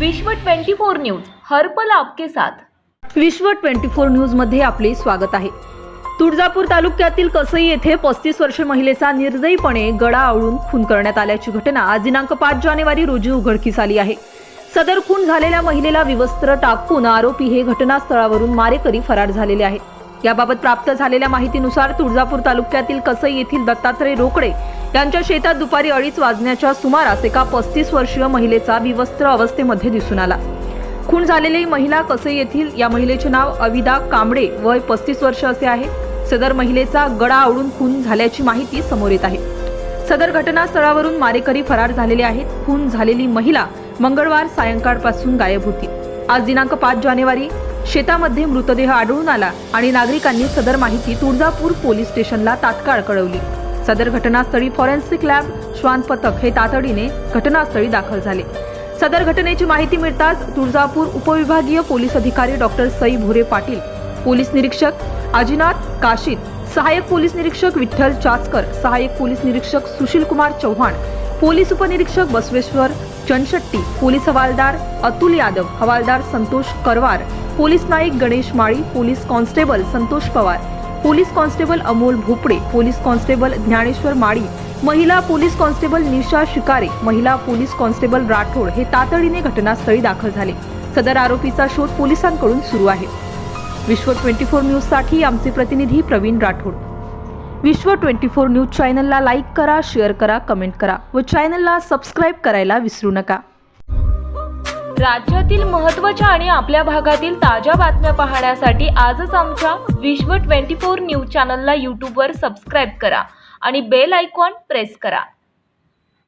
विश्व 24 न्यूज हर पल आपके साथ। विश्व 24 न्यूज मध्ये आपले स्वागत आहे। तुळजापूर तालुक्यातील कसई येथे 35 वर्षीय महिलेचा निर्दयीपणे गळा आवळून खून करण्यात आल्याची घटना आज दिनांक 5 जानेवारी रोजी उघडकीस आली आहे। सदर खून झालेल्या महिलेला विवस्त्र टाकून आरोपी हे घटनास्थळावरून मारेकरी फरार झालेले आहेत। याबाबत प्राप्त झालेल्या माहितीनुसार तुळजापूर तालुक्यातील कसई येथील दत्तात्रय रोकडे यांच्या शेतात दुपारी 2:30 वाजण्याच्या सुमारास एका 35 वर्षीय महिलेचा विवस्त्र अवस्थेमध्ये दिसून आला। खून झालेली महिला कसई येथील या महिलेचे नाव अविदा कांबळे वय 35 वर्ष असे आहे। सदर महिलेचा गळा आवळून खून झाल्याची माहिती समोर येत आहे। सदर घटनास्थळावरून मारेकरी फरार झालेले आहेत। खून झालेली महिला मंगळवार सायंकाळपासून गायब होती। आज दिनांक 5 जानेवारी शेतामध्ये मृतदेह आढळून आला आणि नागरिकांनी सदर माहिती तुळजापूर पोलीस स्टेशनला तात्काळ कळवली। सदर घटनास्थळी फॉरेन्सिक लॅब श्वान पथक हे तातडीने घटनास्थळी दाखल झाले। सदर घटनेची माहिती मिळताच तुळजापूर उपविभागीय पोलीस अधिकारी डॉक्टर सई भोरे पाटील, पोलीस निरीक्षक अजिनाथ काशीत, सहाय्यक पोलीस निरीक्षक विठ्ठल चाचकर, सहाय्यक पोलीस निरीक्षक सुशील कुमार चौहान, पोलीस उपनिरीक्षक बसवेश्वर चनशट्टी, पोलीस हवालदार अतुल यादव, हवालदार Santosh Karwar, police Naik Ganesh Mali, police constable Santosh Pawar, police constable Amol Bhople, police constable Dnyaneshwar माळी, महिला पोलीस कॉन्स्टेबल निशा शिकारे, महिला पोलीस कॉन्स्टेबल राठोड हे तातडीने घटनास्थळी दाखल झाले। सदर आरोपीचा शोध पोलिसांकडून सुरू आहे। विश्व 24 न्यूज साठी आमचे प्रतिनिधी प्रवीण राठोड। विश्व 24 न्यूज चॅनलला लाईक करा, शेअर करा, कमेंट करा व चॅनलला सबस्क्राईब करायला विसरू नका। राज्यातील महत्त्वाच्या आणि आपल्या भागातील ताज्या बातम्या पाहण्यासाठी आजच आमच्या विश्व 24 न्यूज चॅनलला YouTube वर सबस्क्राईब करा आणि बेल आयकॉन प्रेस करा।